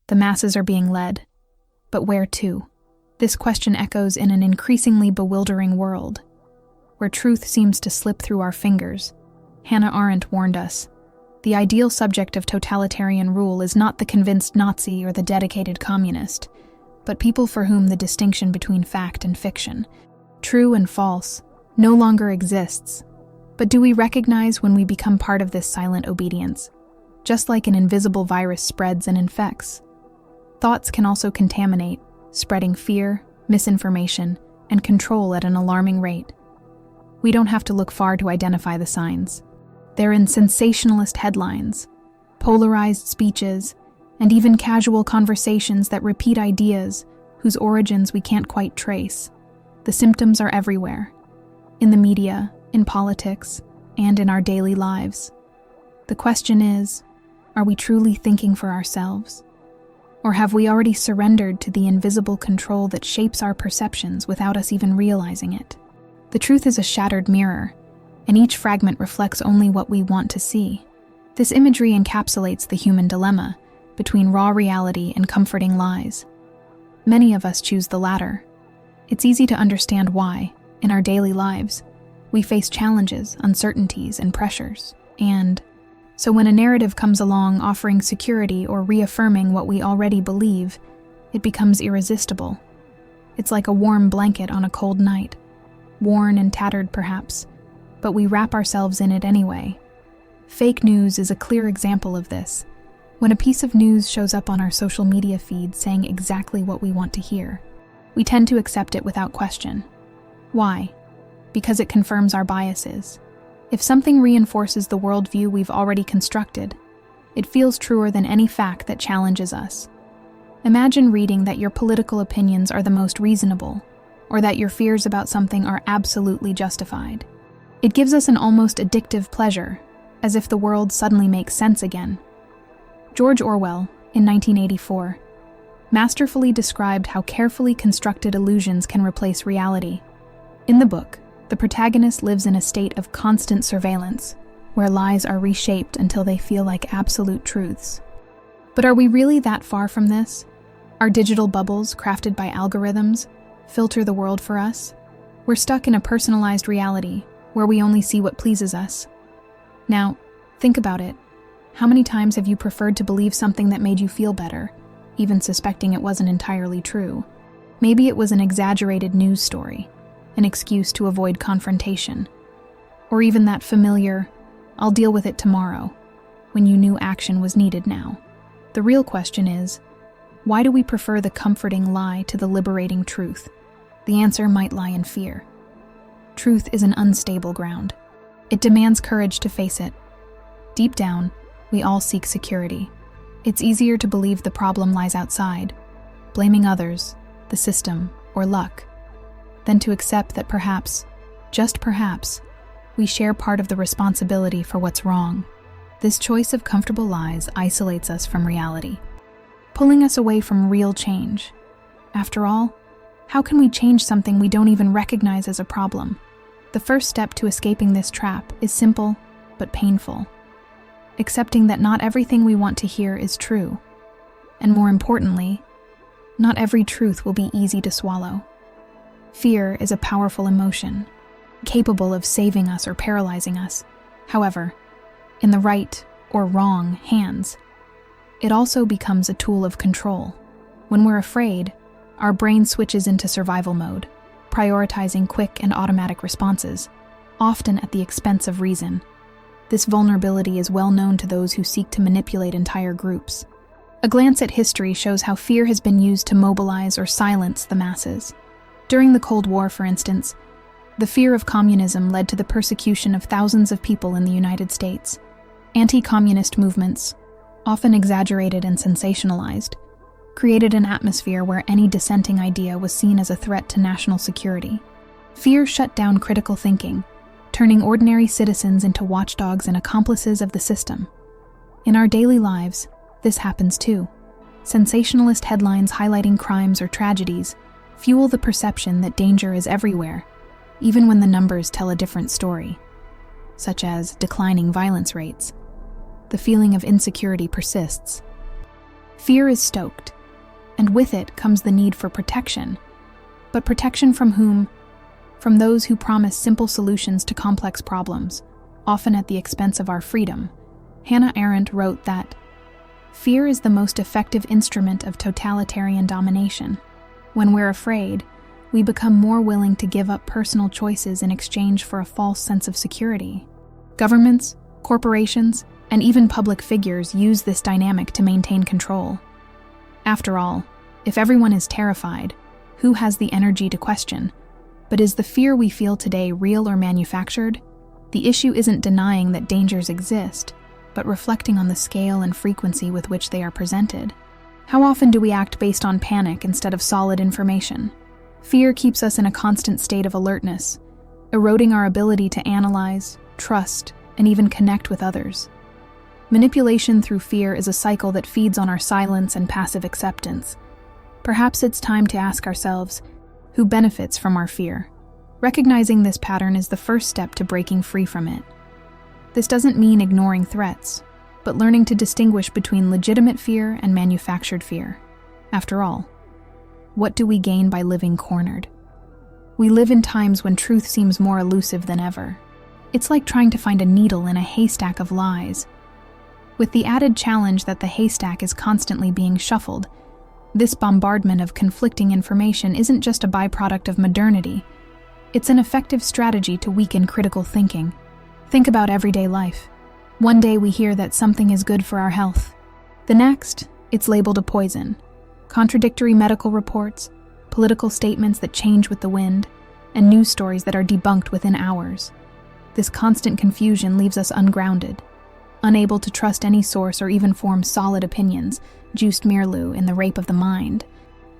The masses are being led. But where to? This question echoes in an increasingly bewildering world, where truth seems to slip through our fingers. Hannah Arendt warned us, the ideal subject of totalitarian rule is not the convinced Nazi or the dedicated communist, but people for whom the distinction between fact and fiction, true and false, no longer exists. But do we recognize when we become part of this silent obedience? Just like an invisible virus spreads and infects. Thoughts can also contaminate, spreading fear, misinformation, and control at an alarming rate. We don't have to look far to identify the signs. They're in sensationalist headlines, polarized speeches, and even casual conversations that repeat ideas whose origins we can't quite trace. The symptoms are everywhere, in the media, in politics, and in our daily lives. The question is, are we truly thinking for ourselves? Or have we already surrendered to the invisible control that shapes our perceptions without us even realizing it? The truth is a shattered mirror, and each fragment reflects only what we want to see. This imagery encapsulates the human dilemma between raw reality and comforting lies. Many of us choose the latter. It's easy to understand why, in our daily lives, we face challenges, uncertainties, and pressures. And so when a narrative comes along offering security or reaffirming what we already believe, it becomes irresistible. It's like a warm blanket on a cold night, worn and tattered perhaps, but we wrap ourselves in it anyway. Fake news is a clear example of this. When a piece of news shows up on our social media feed saying exactly what we want to hear, we tend to accept it without question. Why? Because it confirms our biases. If something reinforces the worldview we've already constructed, it feels truer than any fact that challenges us. Imagine reading that your political opinions are the most reasonable, or that your fears about something are absolutely justified. It gives us an almost addictive pleasure, as if the world suddenly makes sense again. George Orwell, in 1984, masterfully described how carefully constructed illusions can replace reality. In the book, the protagonist lives in a state of constant surveillance, where lies are reshaped until they feel like absolute truths. But are we really that far from this? Our digital bubbles, crafted by algorithms, filter the world for us? We're stuck in a personalized reality, where we only see what pleases us. Now, think about it. How many times have you preferred to believe something that made you feel better, even suspecting it wasn't entirely true? Maybe it was an exaggerated news story, an excuse to avoid confrontation, or even that familiar, "I'll deal with it tomorrow," when you knew action was needed now. The real question is, why do we prefer the comforting lie to the liberating truth? The answer might lie in fear. Truth is an unstable ground. It demands courage to face it. Deep down, we all seek security. It's easier to believe the problem lies outside, blaming others, the system, or luck, than to accept that perhaps, just perhaps, we share part of the responsibility for what's wrong. This choice of comfortable lies isolates us from reality, pulling us away from real change. After all, how can we change something we don't even recognize as a problem? The first step to escaping this trap is simple but painful. Accepting that not everything we want to hear is true. And more importantly, not every truth will be easy to swallow. Fear is a powerful emotion, capable of saving us or paralyzing us. However, in the right or wrong hands, it also becomes a tool of control. When we're afraid, our brain switches into survival mode, prioritizing quick and automatic responses, often at the expense of reason. This vulnerability is well known to those who seek to manipulate entire groups. A glance at history shows how fear has been used to mobilize or silence the masses. During the Cold War, for instance, the fear of communism led to the persecution of thousands of people in the United States. Anti-communist movements, often exaggerated and sensationalized, created an atmosphere where any dissenting idea was seen as a threat to national security. Fear shut down critical thinking, turning ordinary citizens into watchdogs and accomplices of the system. In our daily lives, this happens too. Sensationalist headlines highlighting crimes or tragedies fuel the perception that danger is everywhere, even when the numbers tell a different story, such as declining violence rates. The feeling of insecurity persists. Fear is stoked, and with it comes the need for protection. But protection from whom? From those who promise simple solutions to complex problems, often at the expense of our freedom. Hannah Arendt wrote that, "Fear is the most effective instrument of totalitarian domination. When we're afraid, we become more willing to give up personal choices in exchange for a false sense of security." Governments, corporations, and even public figures use this dynamic to maintain control. After all, if everyone is terrified, who has the energy to question? But is the fear we feel today real or manufactured? The issue isn't denying that dangers exist, but reflecting on the scale and frequency with which they are presented. How often do we act based on panic instead of solid information? Fear keeps us in a constant state of alertness, eroding our ability to analyze, trust, and even connect with others. Manipulation through fear is a cycle that feeds on our silence and passive acceptance. Perhaps it's time to ask ourselves, who benefits from our fear? Recognizing this pattern is the first step to breaking free from it. This doesn't mean ignoring threats, but learning to distinguish between legitimate fear and manufactured fear. After all, what do we gain by living cornered? We live in times when truth seems more elusive than ever. It's like trying to find a needle in a haystack of lies. With the added challenge that the haystack is constantly being shuffled, this bombardment of conflicting information isn't just a byproduct of modernity. It's an effective strategy to weaken critical thinking. Think about everyday life. One day we hear that something is good for our health. The next, it's labeled a poison. Contradictory medical reports, political statements that change with the wind, and news stories that are debunked within hours. This constant confusion leaves us ungrounded, unable to trust any source or even form solid opinions. Just Mirlu, in The Rape of the Mind,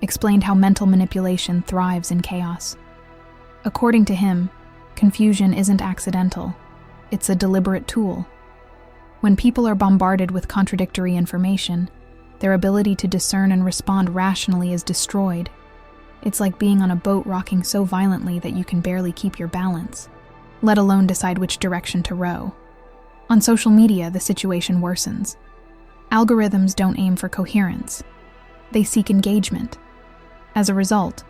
explained how mental manipulation thrives in chaos. According to him, confusion isn't accidental. It's a deliberate tool. When people are bombarded with contradictory information, their ability to discern and respond rationally is destroyed. It's like being on a boat rocking so violently that you can barely keep your balance, let alone decide which direction to row. On social media, the situation worsens. Algorithms don't aim for coherence. They seek engagement. As a result,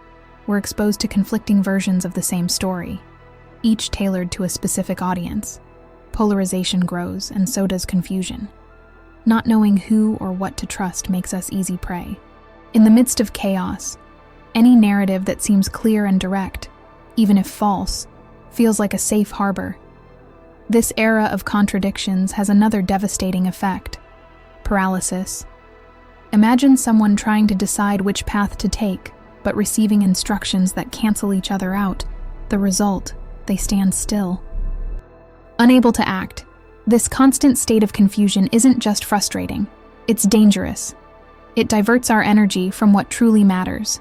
we're exposed to conflicting versions of the same story, each tailored to a specific audience. Polarization grows, and so does confusion. Not knowing who or what to trust makes us easy prey. In the midst of chaos, any narrative that seems clear and direct, even if false, feels like a safe harbor. This era of contradictions has another devastating effect: paralysis. Imagine someone trying to decide which path to take, but receiving instructions that cancel each other out. The result, they stand still. Unable to act, this constant state of confusion isn't just frustrating, it's dangerous. It diverts our energy from what truly matters.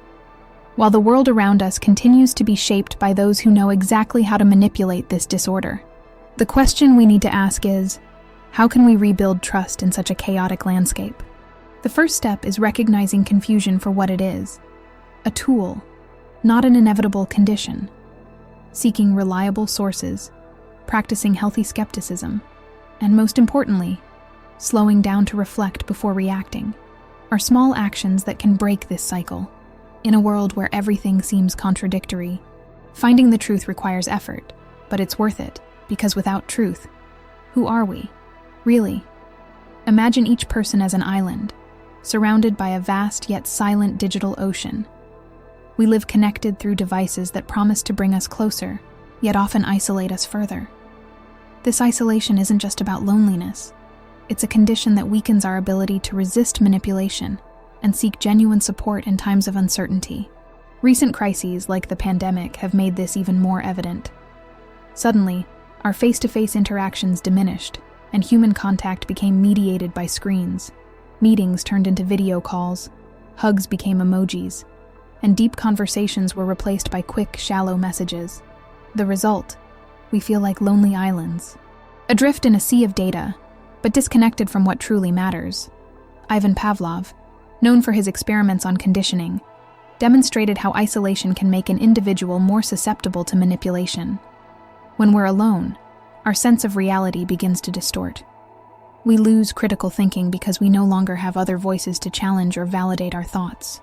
While the world around us continues to be shaped by those who know exactly how to manipulate this disorder, the question we need to ask is, how can we rebuild trust in such a chaotic landscape? The first step is recognizing confusion for what it is: a tool, not an inevitable condition. Seeking reliable sources, practicing healthy skepticism, and most importantly, slowing down to reflect before reacting, are small actions that can break this cycle. In a world where everything seems contradictory, finding the truth requires effort, but it's worth it, because without truth, who are we? Really? Imagine each person as an island, surrounded by a vast yet silent digital ocean. We live connected through devices that promise to bring us closer, yet often isolate us further. This isolation isn't just about loneliness. It's a condition that weakens our ability to resist manipulation and seek genuine support in times of uncertainty. Recent crises like the pandemic have made this even more evident. Suddenly, our face-to-face interactions diminished, and human contact became mediated by screens. Meetings turned into video calls, hugs became emojis, and deep conversations were replaced by quick, shallow messages. The result? We feel like lonely islands, adrift in a sea of data, but disconnected from what truly matters. Ivan Pavlov, known for his experiments on conditioning, demonstrated how isolation can make an individual more susceptible to manipulation. When we're alone, our sense of reality begins to distort. We lose critical thinking because we no longer have other voices to challenge or validate our thoughts.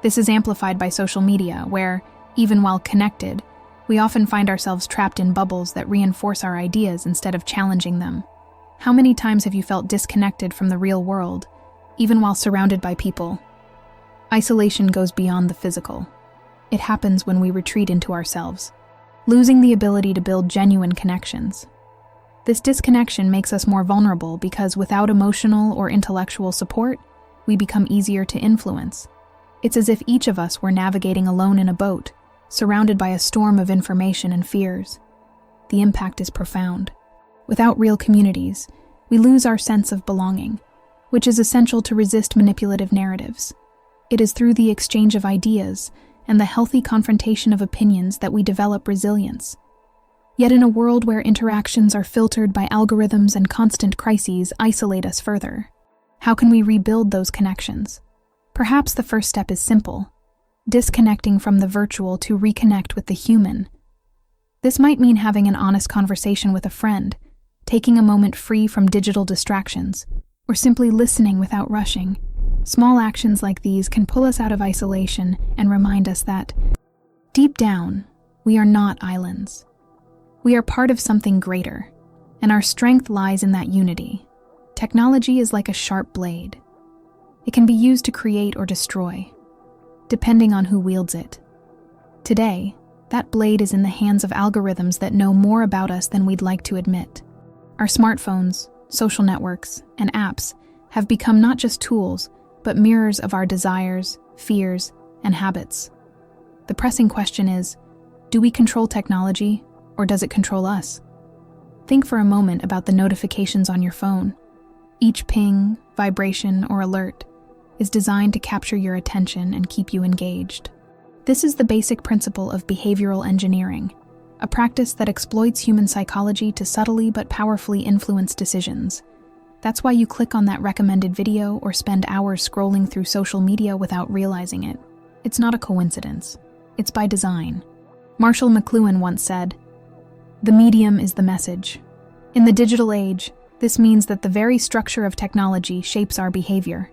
This is amplified by social media, where, even while connected, we often find ourselves trapped in bubbles that reinforce our ideas instead of challenging them. How many times have you felt disconnected from the real world, even while surrounded by people? Isolation goes beyond the physical. It happens when we retreat into ourselves, losing the ability to build genuine connections. This disconnection makes us more vulnerable because without emotional or intellectual support, we become easier to influence. It's as if each of us were navigating alone in a boat, surrounded by a storm of information and fears. The impact is profound. Without real communities, we lose our sense of belonging, which is essential to resist manipulative narratives. It is through the exchange of ideas and the healthy confrontation of opinions that we develop resilience. Yet in a world where interactions are filtered by algorithms and constant crises isolate us further, how can we rebuild those connections? Perhaps the first step is simple: disconnecting from the virtual to reconnect with the human. This might mean having an honest conversation with a friend, taking a moment free from digital distractions, or simply listening without rushing. Small actions like these can pull us out of isolation and remind us that, deep down, we are not islands. We are part of something greater, and our strength lies in that unity. Technology is like a sharp blade. It can be used to create or destroy, depending on who wields it. Today, that blade is in the hands of algorithms that know more about us than we'd like to admit. Our smartphones, social networks, and apps have become not just tools, but mirrors of our desires, fears, and habits. The pressing question is, do we control technology, or does it control us? Think for a moment about the notifications on your phone. Each ping, vibration, or alert is designed to capture your attention and keep you engaged. This is the basic principle of behavioral engineering, a practice that exploits human psychology to subtly but powerfully influence decisions. That's why you click on that recommended video or spend hours scrolling through social media without realizing it. It's not a coincidence. It's by design. Marshall McLuhan once said, "The medium is the message." In the digital age, this means that the very structure of technology shapes our behavior.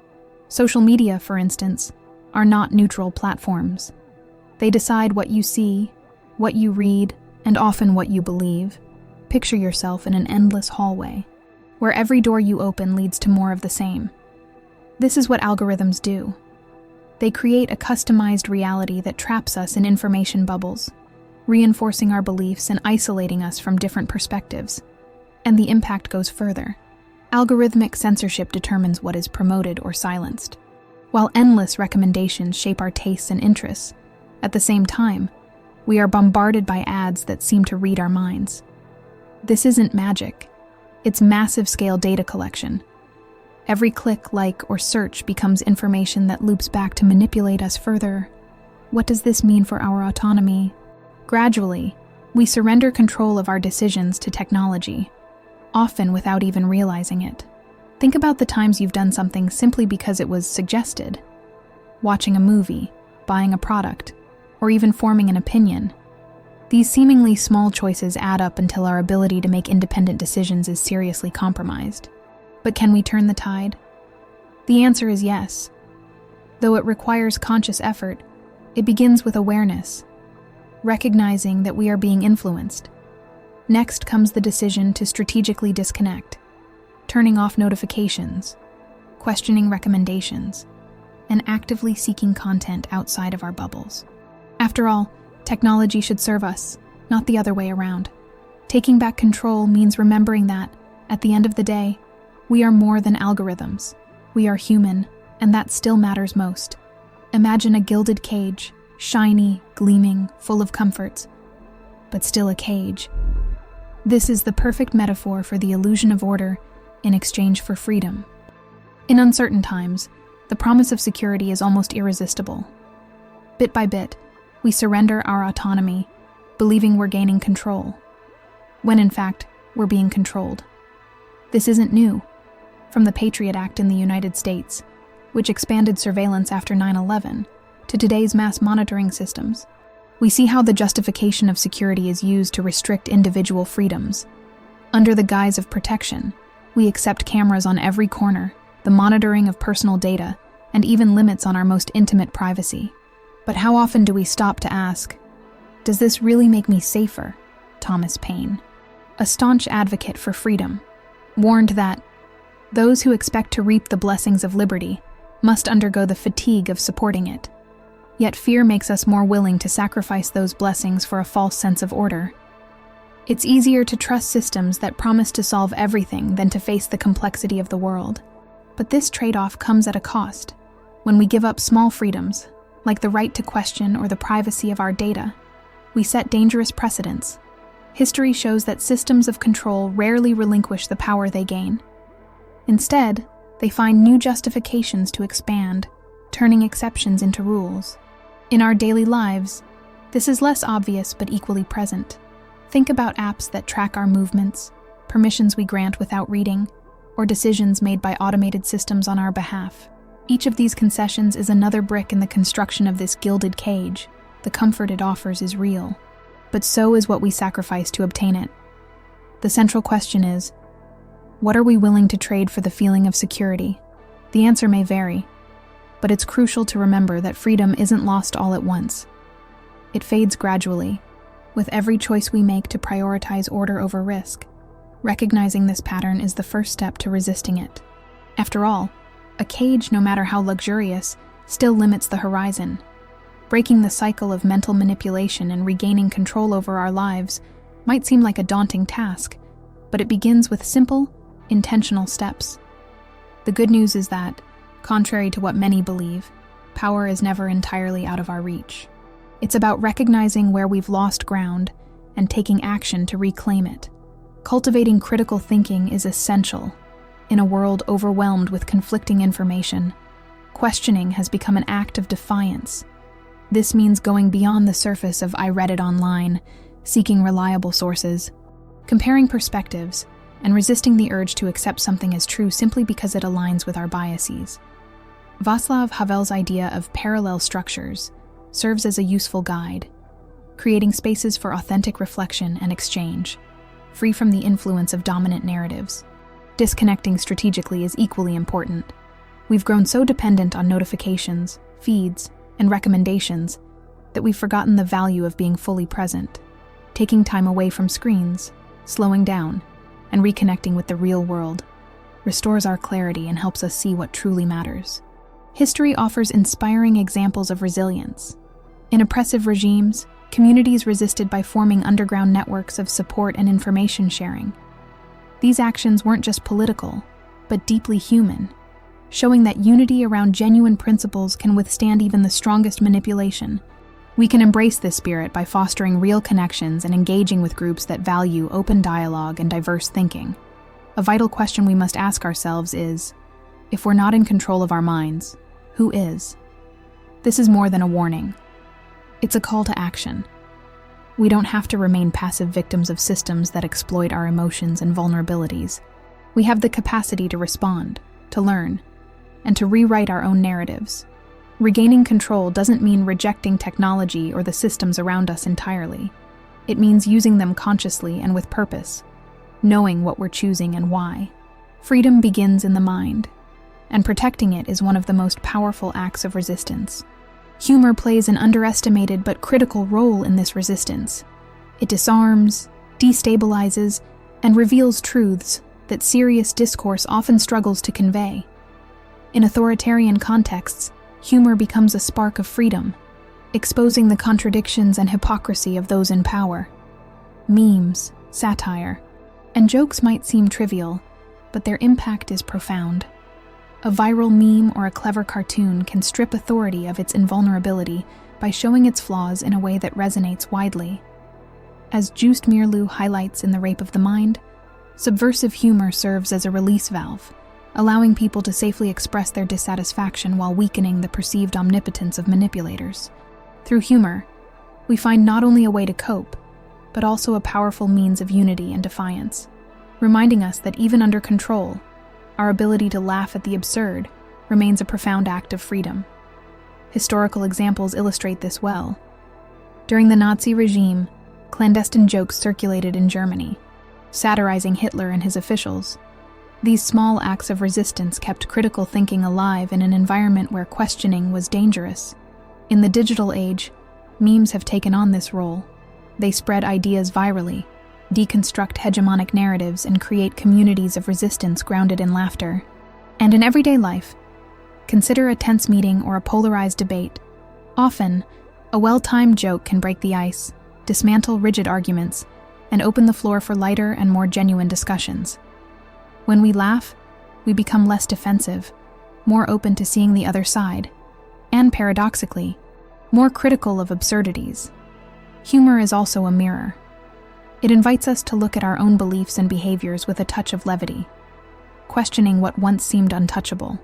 Social media, for instance, are not neutral platforms. They decide what you see, what you read, and often what you believe. Picture yourself in an endless hallway, where every door you open leads to more of the same. This is what algorithms do. They create a customized reality that traps us in information bubbles, reinforcing our beliefs and isolating us from different perspectives. And the impact goes further. Algorithmic censorship determines what is promoted or silenced, while endless recommendations shape our tastes and interests. At the same time, we are bombarded by ads that seem to read our minds. This isn't magic. It's massive-scale data collection. Every click, like, or search becomes information that loops back to manipulate us further. What does this mean for our autonomy? Gradually, we surrender control of our decisions to technology, often without even realizing it. Think about the times you've done something simply because it was suggested. Watching a movie, buying a product, or even forming an opinion. These seemingly small choices add up until our ability to make independent decisions is seriously compromised. But can we turn the tide? The answer is yes. Though it requires conscious effort, it begins with awareness, recognizing that we are being influenced. Next comes the decision to strategically disconnect, turning off notifications, questioning recommendations, and actively seeking content outside of our bubbles. After all, technology should serve us, not the other way around. Taking back control means remembering that, at the end of the day, we are more than algorithms. We are human, and that still matters most. Imagine a gilded cage, shiny, gleaming, full of comforts, but still a cage. This is the perfect metaphor for the illusion of order in exchange for freedom. In uncertain times, the promise of security is almost irresistible. Bit by bit, we surrender our autonomy, believing we're gaining control, when in fact, we're being controlled. This isn't new. From the Patriot Act in the United States, which expanded surveillance after 9/11, to today's mass monitoring systems, we see how the justification of security is used to restrict individual freedoms. Under the guise of protection, We accept cameras on every corner, the monitoring of personal data, and even limits on our most intimate privacy. But how often do we stop to ask, does this really make me safer? Thomas Paine, a staunch advocate for freedom, warned that those who expect to reap the blessings of liberty must undergo the fatigue of supporting it. Yet fear makes us more willing to sacrifice those blessings for a false sense of order. It's easier to trust systems that promise to solve everything than to face the complexity of the world. But this trade-off comes at a cost. When we give up small freedoms, like the right to question or the privacy of our data, we set dangerous precedents. History shows that systems of control rarely relinquish the power they gain. Instead, they find new justifications to expand, turning exceptions into rules. In our daily lives, this is less obvious but equally present. Think about apps that track our movements, permissions we grant without reading, or decisions made by automated systems on our behalf. Each of these concessions is another brick in the construction of this gilded cage. The comfort it offers is real, but so is what we sacrifice to obtain it. The central question is, what are we willing to trade for the feeling of security? The answer may vary, but it's crucial to remember that freedom isn't lost all at once. It fades gradually, with every choice we make to prioritize order over risk. Recognizing this pattern is the first step to resisting it. After all, a cage, no matter how luxurious, still limits the horizon. Breaking the cycle of mental manipulation and regaining control over our lives might seem like a daunting task, but it begins with simple, intentional steps. The good news is that, contrary to what many believe, power is never entirely out of our reach. It's about recognizing where we've lost ground and taking action to reclaim it. Cultivating critical thinking is essential. In a world overwhelmed with conflicting information, questioning has become an act of defiance. This means going beyond the surface of "I read it online," seeking reliable sources, comparing perspectives, and resisting the urge to accept something as true simply because it aligns with our biases. Václav Havel's idea of parallel structures serves as a useful guide, creating spaces for authentic reflection and exchange, free from the influence of dominant narratives. Disconnecting strategically is equally important. We've grown so dependent on notifications, feeds, and recommendations that we've forgotten the value of being fully present. Taking time away from screens, slowing down, and reconnecting with the real world restores our clarity and helps us see what truly matters. History offers inspiring examples of resilience. In oppressive regimes, communities resisted by forming underground networks of support and information sharing. These actions weren't just political, but deeply human, showing that unity around genuine principles can withstand even the strongest manipulation. We can embrace this spirit by fostering real connections and engaging with groups that value open dialogue and diverse thinking. A vital question we must ask ourselves is, if we're not in control of our minds, who is? This is more than a warning. It's a call to action. We don't have to remain passive victims of systems that exploit our emotions and vulnerabilities. We have the capacity to respond, to learn, and to rewrite our own narratives. Regaining control doesn't mean rejecting technology or the systems around us entirely. It means using them consciously and with purpose, knowing what we're choosing and why. Freedom begins in the mind, and protecting it is one of the most powerful acts of resistance. Humor plays an underestimated but critical role in this resistance. It disarms, destabilizes, and reveals truths that serious discourse often struggles to convey. In authoritarian contexts, humor becomes a spark of freedom, exposing the contradictions and hypocrisy of those in power. Memes, satire, and jokes might seem trivial, but their impact is profound. A viral meme or a clever cartoon can strip authority of its invulnerability by showing its flaws in a way that resonates widely. As Joost Meerloo highlights in The Rape of the Mind, subversive humor serves as a release valve, allowing people to safely express their dissatisfaction while weakening the perceived omnipotence of manipulators. Through humor, we find not only a way to cope, but also a powerful means of unity and defiance, reminding us that even under control, our ability to laugh at the absurd remains a profound act of freedom. Historical examples illustrate this well. During the Nazi regime, clandestine jokes circulated in Germany, satirizing Hitler and his officials. These small acts of resistance kept critical thinking alive in an environment where questioning was dangerous. In the digital age, memes have taken on this role. They spread ideas virally, deconstruct hegemonic narratives, and create communities of resistance grounded in laughter. And in everyday life, consider a tense meeting or a polarized debate. Often, a well-timed joke can break the ice, dismantle rigid arguments, and open the floor for lighter and more genuine discussions. When we laugh, we become less defensive, more open to seeing the other side, and paradoxically, more critical of absurdities. Humor is also a mirror. It invites us to look at our own beliefs and behaviors with a touch of levity, questioning what once seemed untouchable.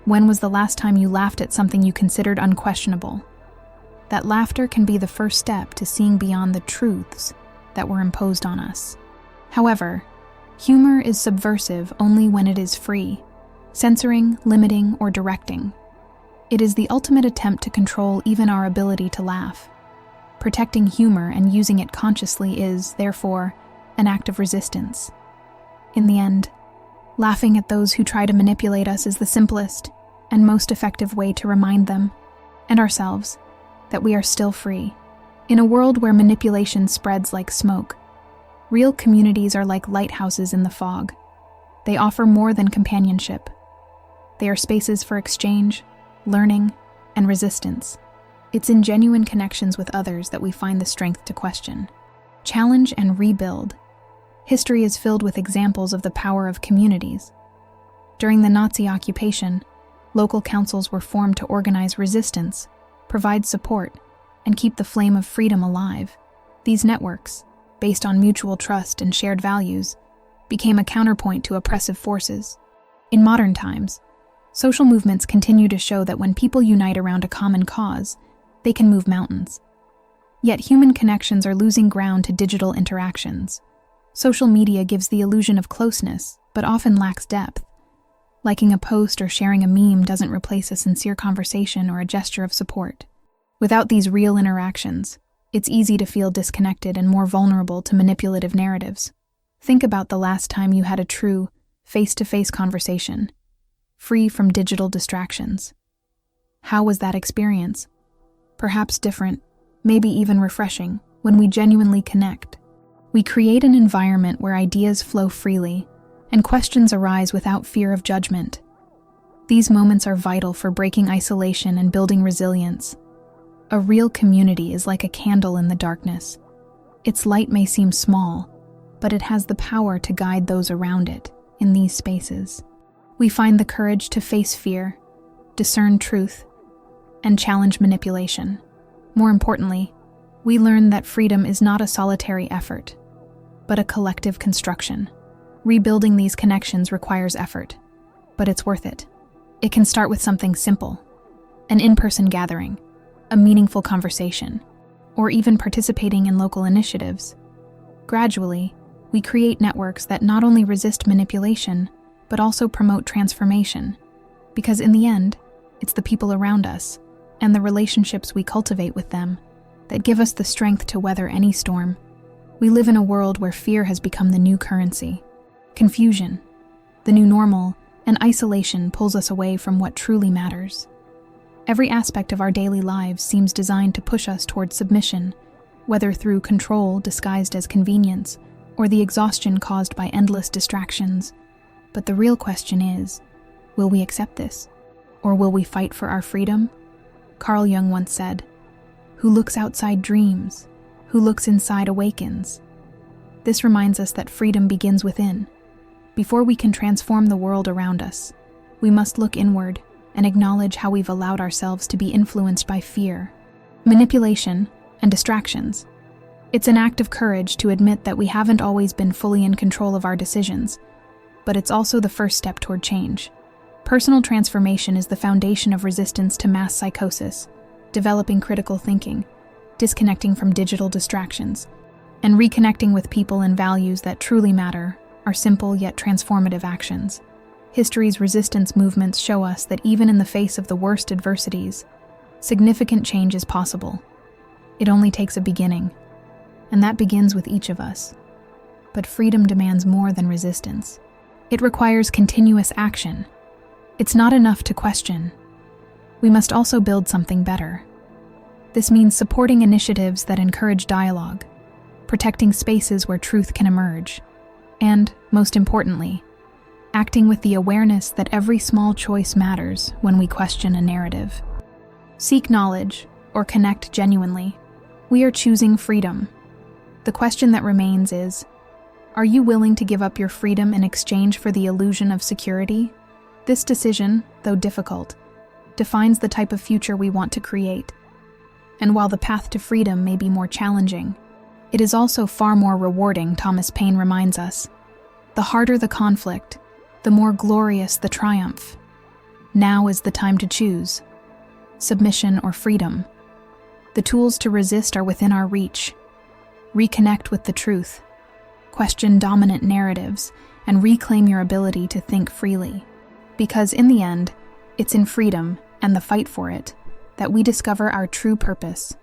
When was the last time you laughed at something you considered unquestionable? That laughter can be the first step to seeing beyond the truths that were imposed on us. However, humor is subversive only when it is free, censoring, limiting, or directing. It is the ultimate attempt to control even our ability to laugh. Protecting humor and using it consciously is, therefore, an act of resistance. In the end, laughing at those who try to manipulate us is the simplest and most effective way to remind them, and ourselves, that we are still free. In a world where manipulation spreads like smoke, real communities are like lighthouses in the fog. They offer more than companionship. They are spaces for exchange, learning, and resistance. It's in genuine connections with others that we find the strength to question, challenge, and rebuild. History is filled with examples of the power of communities. During the Nazi occupation, local councils were formed to organize resistance, provide support, and keep the flame of freedom alive. These networks, based on mutual trust and shared values, became a counterpoint to oppressive forces. In modern times, social movements continue to show that when people unite around a common cause, they can move mountains. Yet human connections are losing ground to digital interactions. Social media gives the illusion of closeness, but often lacks depth. Liking a post or sharing a meme doesn't replace a sincere conversation or a gesture of support. Without these real interactions, it's easy to feel disconnected and more vulnerable to manipulative narratives. Think about the last time you had a true, face-to-face conversation, free from digital distractions. How was that experience? Perhaps different, maybe even refreshing, when we genuinely connect. We create an environment where ideas flow freely, and questions arise without fear of judgment. These moments are vital for breaking isolation and building resilience. A real community is like a candle in the darkness. Its light may seem small, but it has the power to guide those around it in these spaces. We find the courage to face fear, discern truth, and challenge manipulation. More importantly, we learn that freedom is not a solitary effort, but a collective construction. Rebuilding these connections requires effort, but it's worth it. It can start with something simple, an in-person gathering, a meaningful conversation, or even participating in local initiatives. Gradually, we create networks that not only resist manipulation, but also promote transformation, because in the end, it's the people around us and the relationships we cultivate with them that give us the strength to weather any storm. We live in a world where fear has become the new currency. Confusion, the new normal, and isolation pulls us away from what truly matters. Every aspect of our daily lives seems designed to push us toward submission, whether through control disguised as convenience or the exhaustion caused by endless distractions. But the real question is, will we accept this? Or will we fight for our freedom? Carl Jung once said, "Who looks outside dreams, who looks inside awakens." This reminds us that freedom begins within. Before we can transform the world around us, we must look inward and acknowledge how we've allowed ourselves to be influenced by fear, manipulation, and distractions. It's an act of courage to admit that we haven't always been fully in control of our decisions, but it's also the first step toward change. Personal transformation is the foundation of resistance to mass psychosis, developing critical thinking, disconnecting from digital distractions, and reconnecting with people and values that truly matter are simple yet transformative actions. History's resistance movements show us that even in the face of the worst adversities, significant change is possible. It only takes a beginning, and that begins with each of us. But freedom demands more than resistance. It requires continuous action. It's not enough to question. We must also build something better. This means supporting initiatives that encourage dialogue, protecting spaces where truth can emerge, and, most importantly, acting with the awareness that every small choice matters when we question a narrative. Seek knowledge, or connect genuinely. We are choosing freedom. The question that remains is, are you willing to give up your freedom in exchange for the illusion of security? This decision, though difficult, defines the type of future we want to create. And while the path to freedom may be more challenging, it is also far more rewarding, Thomas Paine reminds us. The harder the conflict, the more glorious the triumph. Now is the time to choose. Submission or freedom. The tools to resist are within our reach. Reconnect with the truth. Question dominant narratives, and reclaim your ability to think freely. Because in the end, it's in freedom and the fight for it that we discover our true purpose.